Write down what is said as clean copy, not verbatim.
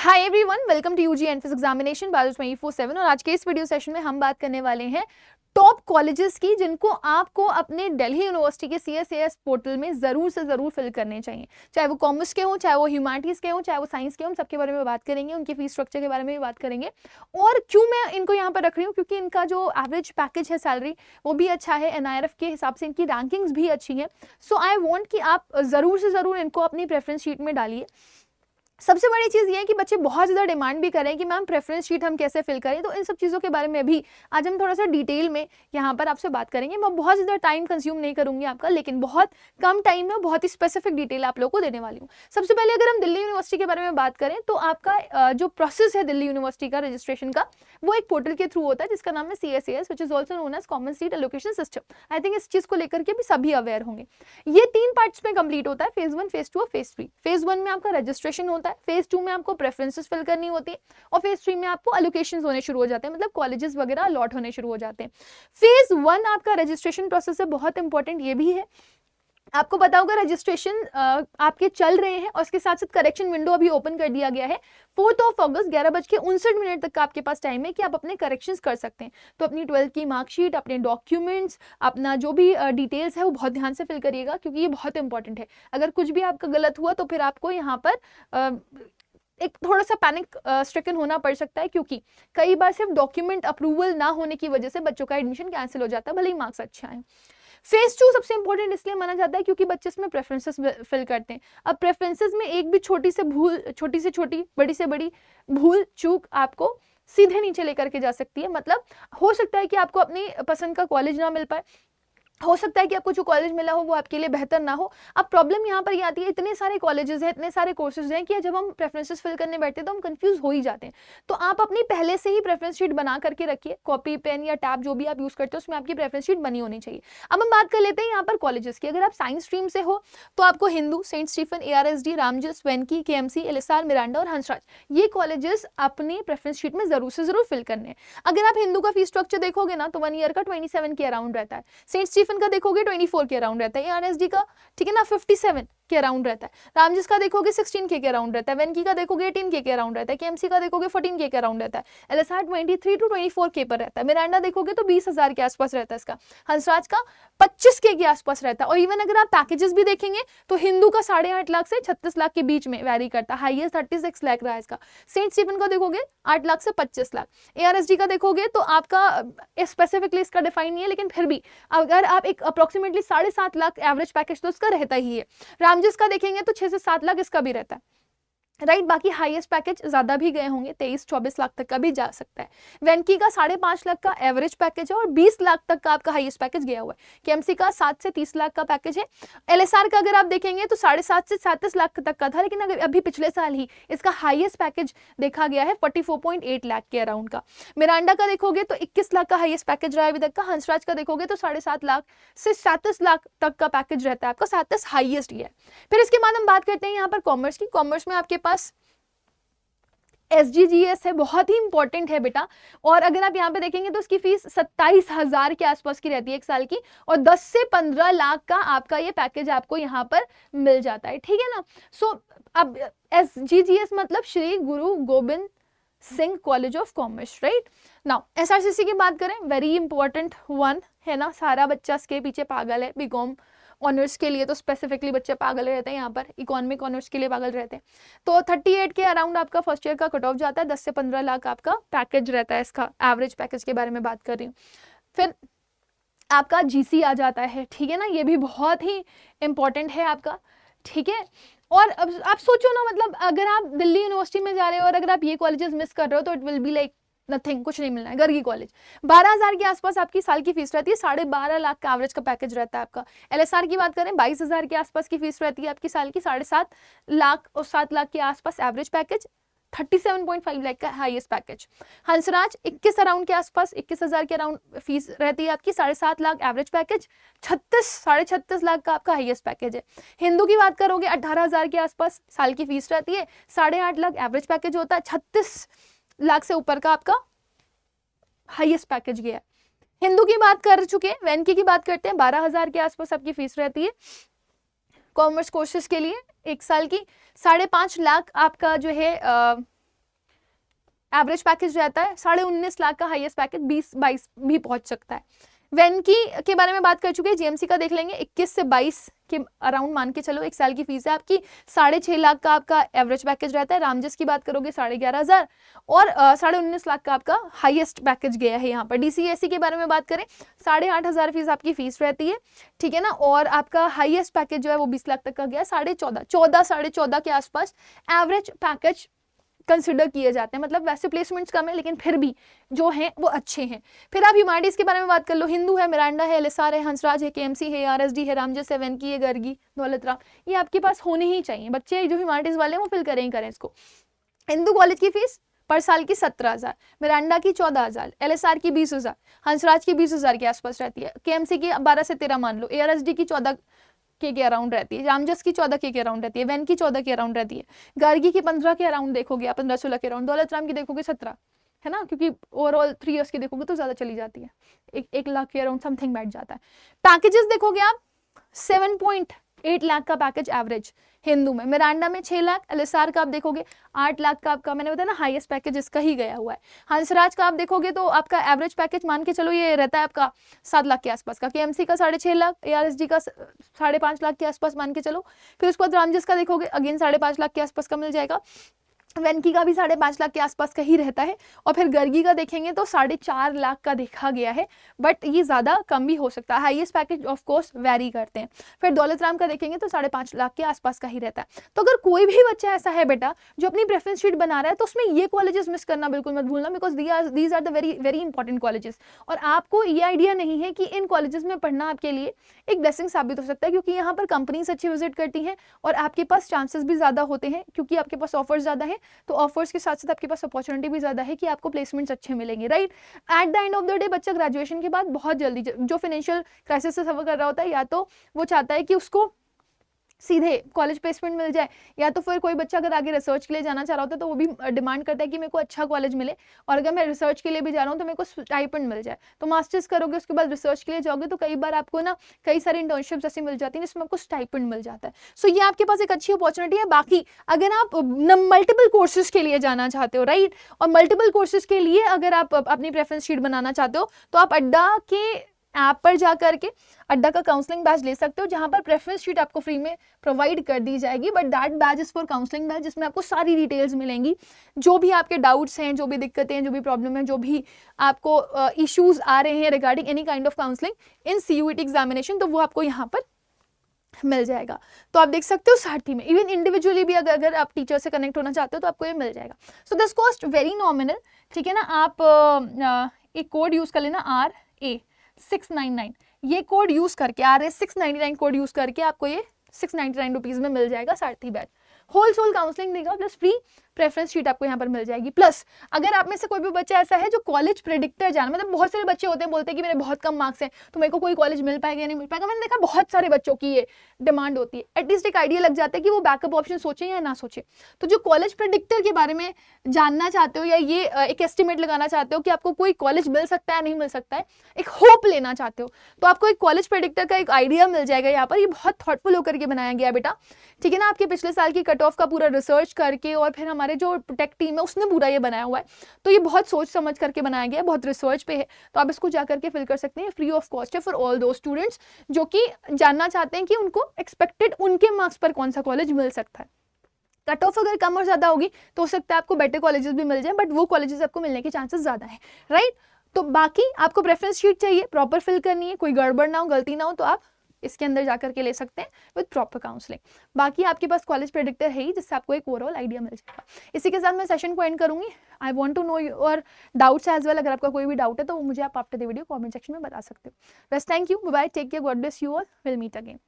Hi everyone, welcome to UG entrance examination batch 24/7। और आज के इस वीडियो सेशन में हम बात करने वाले हैं टॉप कॉलेजेस की, जिनको आपको अपने दिल्ली यूनिवर्सिटी के CSAS पोर्टल में जरूर से जरूर फिल करने चाहिए। चाहे वो कॉमर्स के हों, चाहे वो ह्यूमैनिटीज के हों, चाहे वो साइंस के हों, सबके बारे में बात करेंगे, उनके फीस स्ट्रक्चर के बारे में भी बात करेंगे। और क्यों मैं इनको यहाँ पर रख रही हूँ, क्योंकि इनका जो एवरेज पैकेज है सैलरी वो भी अच्छा है, NIRF के हिसाब से इनकी रैंकिंग्स भी अच्छी है। सो आई वॉन्ट कि आप जरूर से जरूर इनको अपनी प्रेफरेंस शीट में डालिए। सबसे बड़ी चीज़ ये है कि बच्चे बहुत ज़्यादा डिमांड भी करें कि मैम प्रेफरेंस शीट हम कैसे फिल करें, तो इन सब चीज़ों के बारे में भी आज हम थोड़ा सा डिटेल में यहाँ पर आपसे बात करेंगे। मैं बहुत ज़्यादा टाइम कंज्यूम नहीं करूँगी आपका, लेकिन बहुत कम टाइम में बहुत ही स्पेसिफिक डिटेल आप लोगों को देने वाली हूँ। सबसे पहले अगर हम दिल्ली यूनिवर्सिटी के बारे में बात करें तो आपका जो प्रोसेस है दिल्ली यूनिवर्सिटी का रजिस्ट्रेशन का, वो एक पोर्टल के थ्रू होता है जिसका नाम है CSAS, which is also known as common seat allocation system. I think इस चीज़ को लेकर के भी सभी अवेयर होंगे। ये 3 पार्ट्स में कंप्लीट होता है, फेज 1, फेज 2 और फेज 3। फेज 1 में आपका रजिस्ट्रेशन होता है, फेज 2 में आपको प्रेफरेंसेस फिल करनी होती है, और फेज 3 में आपको एलोकेशंस होने शुरू हो जाते हैं, मतलब कॉलेजेस वगैरह अलॉट होने शुरू हो जाते हैं। फेज 1 आपका रजिस्ट्रेशन प्रोसेस है, बहुत इंपॉर्टेंट ये भी है। आपको पता होगा रजिस्ट्रेशन आपके चल रहे हैं और इसके साथ साथ करेक्शन विंडो अभी ओपन कर दिया गया है। 4 अगस्त 11:59 तक का आपके पास टाइम है कि आप अपने करेक्शंस कर सकते हैं। तो अपनी 12th की मार्कशीट, अपने डॉक्यूमेंट्स, अपना जो भी डिटेल्स है वो बहुत ध्यान से फिल करिएगा, क्योंकि ये बहुत इंपॉर्टेंट है। अगर कुछ भी आपका गलत हुआ तो फिर आपको यहाँ पर एक थोड़ा सा पैनिक स्ट्रिकन होना पड़ सकता है, क्योंकि कई बार सिर्फ डॉक्यूमेंट अप्रूवल ना होने की वजह से बच्चों का एडमिशन कैंसिल हो जाता है, भले ही मार्क्स अच्छे आए। फेज 2 सबसे इंपॉर्टेंट इसलिए माना जाता है क्योंकि बच्चे इसमें प्रेफरेंसेस फिल करते हैं। अब प्रेफरेंसेस में एक भी छोटी से छोटी, बड़ी से बड़ी भूल चूक आपको सीधे नीचे लेकर के जा सकती है। मतलब हो सकता है कि आपको अपनी पसंद का कॉलेज ना मिल पाए, हो सकता है कि आपको जो कॉलेज मिला हो वो आपके लिए बेहतर ना हो। अब प्रॉब्लम यहाँ पर ये आती है, इतने सारे कॉलेजेस हैं, इतने सारे कोर्सेज हैं कि जब हम प्रेफरेंसेस फिल करने बैठते हैं तो हम कंफ्यूज हो ही जाते हैं। तो आप अपनी पहले से ही प्रेफरेंस शीट बना करके रखिए, कॉपी पेन या टैब जो भी आप यूज करते हो उसमें आपकी प्रेफरेंस शीट बनी होनी चाहिए। अब हम बात कर लेते हैं यहाँ पर कॉलेजेस की। अगर आप साइंस स्ट्रीम से हो तो आपको Hindu, Saint Stephen, ARSD, Ramjas, Venky, KMC, LSR, Miranda और हंसराज, ये कॉलेजेस अपनी प्रेफरेंस शीट में जरूर से जरूर फिल करने हैं। अगर आप हिंदू का फीस स्ट्रक्चर देखोगे ना तो 1 ईयर का 27 के अराउंड रहता है। सेंट स्टीफन का देखोगे 24 के अराउंड रहता है। ARSD का, ठीक है ना, 57 के अराउंड रहता है। रामजिस का देखोगे 16 के अराउंड रहता है। वेंकी का देखोगे 18 के अराउंड रहता है। KMC का देखोगे 14 के अराउंड रहता है। LSR 23 to 24 के पर रहता है। मिरांडा देखोगे तो 20,000 के आसपास रहता है इसका। हंसराज का 25 के आसपास रहता है। और इवन अगर आप पैकेजेस भी देखेंगे तो हिंदू का 8.5 लाख से 36 लाख के बीच में वैरी करता है, हाईएस्ट 36 लाख रहा है इसका। सेंट स्टीफन का देखोगे 8 लाख से 25 लाख। ARSD का देखोगे तो आपका स्पेसिफिकली इसका डिफाइन नहीं है, लेकिन फिर भी अगर आप एक अप्रोक्सीमेटली 7.5 लाख एवरेज पैकेज तो इसका रहता ही है। रामजिस का देखेंगे तो 6 से 7 लाख इसका भी रहता है, राइट। बाकी हाईएस्ट पैकेज ज्यादा भी गए होंगे, 23-24 लाख तक का भी जा सकता है। वेंकी का 5.5 लाख का एवरेज पैकेज है और 20 लाख तक का आपका हाईएस्ट पैकेज गया हुआ है। KMC का 7 से 30 लाख का पैकेज है। LSR का अगर आप देखेंगे तो 7.5 से 37 लाख तक का था, लेकिन अगर अभी पिछले साल ही इसका हाईएस्ट पैकेज देखा गया है 44.8 लाख के अराउंड का। मिरांडा का देखोगे तो 21 लाख का हाईएस्ट पैकेज रहा है अभी तक का। हंसराज का देखोगे तो 7.5 लाख से 37 लाख तक का पैकेज रहता है आपका, 37 हाईएस्ट ही है। फिर इसके बाद हम बात करते हैं यहाँ पर कॉमर्स की। कॉमर्स में आपके पास SGGS है, बहुत ही इंपॉर्टेंट है बेटा। और अगर आप यहाँ पे देखेंगे तो उसकी फीस 27,000 के आसपास की रहती है एक साल की, और 10 से 15 लाख का आपका ये पैकेज आपको यहाँ पर मिल जाता है, ठीक है ना। सो अब SGGS मतलब Shri Guru Gobind Singh college of commerce, right. Now SRCC की बात करें, वेरी इंपॉर्टेंट वन है ना, सारा बच्चा इसके पीछे पागल है। बीकॉम ऑनर्स के लिए तो स्पेसिफिकली बच्चे पागल रहते हैं, यहाँ पर इकोनॉमिक ऑनर्स के लिए पागल रहते हैं। तो 38 के अराउंड आपका फर्स्ट ईयर का कट ऑफ जाता है, 10 से 15 लाख आपका पैकेज रहता है इसका, एवरेज पैकेज के बारे में बात कर रही हूँ। फिर आपका GC आ जाता है, ठीक है ना, ये भी बहुत ही इंपॉर्टेंट है आपका, ठीक है। और अब आप सोचो ना, मतलब अगर आप दिल्ली यूनिवर्सिटी में जा रहे हो और अगर आप ये कॉलेजेस मिस कर रहे हो तो it will be like nothing, कुछ नहीं मिलना है। गर्गी कॉलेज 12,000 के आसपास आपकी साल की फीस रहती है, 12.5 लाख का एवरेज का पैकेज रहता है आपका। LSR की बात करें 22,000 के आसपास की फीस रहती है आपकी साल की, 7.5 लाख और 7 लाख के आसपास एवरेज पैकेज, 37.5 लाख का हाईएस्ट पैकेज। हंसराज 21 अराउंड के आसपास, 21,000 के अराउंड फीस रहती है आपकी, 7.5 लाख एवरेज पैकेज, 36 लाख का आपका हाईएस्ट पैकेज है। हिंदू की बात करोगे 18,000 के आसपास साल की फीस रहती है, 8.5 लाख एवरेज पैकेज होता है, 36 लाख से ऊपर का आपका हाईएस्ट पैकेज गया है। हिंदू की बात कर चुके हैं, वेंकी की बात करते हैं, 12,000 के आसपास आपकी फीस रहती है कॉमर्स कोर्सेज के लिए एक साल की। 5.5 लाख आपका जो है एवरेज पैकेज रहता है 19.5 लाख का, हाईएस्ट पैकेज 20-22 भी पहुंच सकता है। वेनकी के बारे में बात कर चुके हैं, जीएमसी का देख लेंगे, 21 से 22 के अराउंड मान के चलो एक साल की फीस है आपकी, 6.5 लाख का आपका एवरेज पैकेज रहता है। रामजस की बात करोगे 11,500 और 19.5 लाख का आपका हाईएस्ट पैकेज गया है यहाँ पर। डीसीएससी के बारे में बात करें 8,500 फीस आपकी फीस रहती है, ठीक है ना, और आपका हाईएस्ट पैकेज जो है वो 20 लाख तक का गया, 14.5 के आसपास एवरेज पैकेज कंसिडर किए जाते हैं। मतलब वैसे प्लेसमेंट्स कम है लेकिन फिर भी जो हैं वो अच्छे हैं। फिर आप ह्यूमैनिटीज के बारे में बात कर लो, हिंदू है, मिरांडा है, एलएसआर है, हंसराज है, केएमसी है, आरएसडी है, रामजस है, वेनकी है, गर्गी, दौलतराम, ये आपके पास होने ही चाहिए। बच्चे जो ह्यूमैनिटीज वाले हैं वो फिल करें ही करें इसको। हिंदू कॉलेज की फीस पर साल की 17,000, मिरांडा की 14,000, एलएसआर की 20,000, हंसराज की 20,000 के आसपास रहती है, केएमसी की 12 से 13 मान लो, एआरएसडी की 14 के अराउंड रहती है, रामजस की 14 के अराउंड रहती है, वैन की 14 के अराउंड रहती है, गार्गी की 15 के अराउंड देखोगे आप, 15-16 के अराउंड, दौलतराम की देखोगे 17, है ना, क्योंकि ओवरऑल 3 इयर्स की देखोगे तो ज्यादा चली जाती है, 1 लाख के अराउंड समथिंग बैठ जाता है। पैकेजेस देखोगे आप 7.8 लाख का पैकेज एवरेज हिंदू में, मिरांडा में 6 लाख, एलएसआर का आप देखोगे 8 लाख का आपका, मैंने बताया ना हाईएस्ट पैकेज इसका ही गया हुआ है। हंसराज का आप देखोगे तो आपका एवरेज पैकेज मान के चलो ये रहता है आपका 7 लाख के आसपास का, केएमसी का 6.5 लाख, एआरएसडी का 5.5 लाख के आसपास मान के चलो। फिर उसके बाद रामजस का देखोगे अगेन 5.5 लाख के आसपास का मिल जाएगा, वेनकी का भी 5.5 लाख के आसपास का ही रहता है, और फिर गर्गी का देखेंगे तो 4.5 लाख का देखा गया है, बट ये ज्यादा कम भी हो सकता है, highest package of course very करते हैं। फिर दौलतराम का देखेंगे तो 5.5 लाख के आसपास का ही रहता है। तो अगर कोई भी बच्चा ऐसा है बेटा जो अपनी प्रेफरेंस शीट बना रहा है तो उसमें ये कॉलेजेस मिस करना बिल्कुल मत भूलना, because these are the very very important colleges. और आपको ये आइडिया नहीं है कि इन कॉलेजेस में पढ़ना आपके लिए एक ब्लेसिंग साबित हो सकता है, क्योंकि यहाँ पर कंपनीज अच्छी विजिट करती हैं और आपके पास चांसेस भी ज्यादा होते हैं, क्योंकि आपके पास ऑफर्स ज्यादा है, तो ऑफर्स के साथ साथ आपके पास अपॉर्चुनिटी भी ज्यादा है कि आपको प्लेसमेंट्स अच्छे मिलेंगे, right. At the end of the day बच्चा ग्रेजुएशन के बाद बहुत जल्दी, जो फाइनेंशियल क्राइसिस से सफर कर रहा होता है, या तो वो चाहता है कि उसको सीधे कॉलेज प्लेसमेंट मिल जाए, या तो फिर कोई बच्चा अगर आगे रिसर्च के लिए जाना चाह रहा होता है तो वो भी डिमांड करता है कि मेरे को अच्छा कॉलेज मिले, और अगर मैं रिसर्च के लिए भी जा रहा हूँ तो मेरे को स्टाइपेंड मिल जाए। तो मास्टर्स करोगे उसके बाद रिसर्च के लिए जाओगे तो कई बार आपको ना कई सारी इंटर्नशिप्स ऐसी मिल जाती है जिसमें आपको स्टाइपेंड मिल जाता है। सो ये आपके पास एक अच्छी अपॉर्चुनिटी है। बाकी अगर आप मल्टीपल कोर्सेज के लिए जाना चाहते हो, राइट, और मल्टीपल कोर्सेज के लिए अगर आप अपनी प्रेफरेंस शीट बनाना चाहते हो तो आप अड्डा के ऐप पर जा करके अड्डा का काउंसलिंग बैच ले सकते हो, जहां पर प्रेफरेंस शीट आपको फ्री में प्रोवाइड कर दी जाएगी, but that batch is for counselling batch, जिसमें आपको सारी डिटेल्स मिलेंगी, जो भी आपके डाउट्स हैं, जो भी दिक्कतें हैं, जो भी प्रॉब्लम है, जो भी आपको इश्यूज आ रहे हैं regarding any kind of counselling in CUET examination, तो वो आपको यहाँ पर मिल जाएगा। तो आप देख सकते हो सारथी में इवन इंडिविजुअली भी अगर आप टीचर से कनेक्ट होना चाहते हो तो आपको ये मिल जाएगा। So this cost very nominal, ठीक है ना। आप एक कोड यूज कर लेना RA699, ये कोड यूज करके RA699 कोड यूज करके आपको ये 699 रुपीज में मिल जाएगा सारथी बैच। होल सोल काउंसलिंग देगा प्लस फ्री प्रेफरेंस शीट आपको यहाँ पर मिल जाएगी। प्लस अगर आप में से कोई भी बच्चा ऐसा है जो कॉलेज प्रेडिक्टर जाना, मतलब बहुत सारे बच्चे होते हैं बोलते हैं कि मेरे बहुत कम मार्क्स हैं तो मेरे को कोई कॉलेज मिल पाएगा या नहीं मिल पाएगा, मैंने देखा बहुत सारे बच्चों की ये डिमांड होती है। एटलीस्ट एक आइडिया लग जाता है कि वो बैकअप ऑप्शन सोचे या ना सोचे। तो जो कॉलेज प्रेडिक्टर के बारे में जानना चाहते हो या ये एक एस्टिमेट लगाना चाहते हो कि आपको कोई कॉलेज मिल सकता है नहीं मिल सकता है, एक होप लेना चाहते हो, तो आपको एक कॉलेज प्रेडिक्टर का एक आइडिया मिल जाएगा यहाँ पर। ये बहुत थॉटफुल होकर के बनाया गया बेटा, ठीक है ना। आपके पिछले साल की कट ऑफ का पूरा रिसर्च करके और फिर हमारे जो टेक टीम है उसने पूरा ये बनाया हुआ है, तो ये बहुत सोच समझ करके बनाया गया है, बहुत रिसर्च पे है। तो आप इसको जा करके फिल कर सकते हैं, फ्री ऑफ कॉस्ट है फॉर ऑल दो स्टूडेंट्स जो कि जानना चाहते हैं कि उनको एक्सपेक्टेड उनके मार्क्स पर कौन सा कॉलेज मिल सकता है। कट ऑफ अगर कम और ज्यादा होगी तो हो सकता है आपको बेटर कॉलेजेस भी मिल जाए, बट वो कॉलेजेस आपको मिलने के चांसेस ज्यादा है, राइट। तो बाकी आपको प्रेफरेंस शीट चाहिए, प्रॉपर फिल करनी है, कोई गड़बड़ ना हो, गलती ना हो, तो आप इसके अंदर जाकर के ले सकते हैं विद प्रॉपर काउंसलिंग। बाकी आपके पास कॉलेज प्रेडिक्टर है ही, जिससे आपको एक ओवरऑल आइडिया मिल जाएगा। इसी के साथ मैं सेशन को एंड करूंगी। I want to know your doubts as well. अगर आपका कोई भी डाउट है तो मुझे आप after the video comment section में बता सकते हो। बस thank you, bye, take care, God bless you all, will meet again.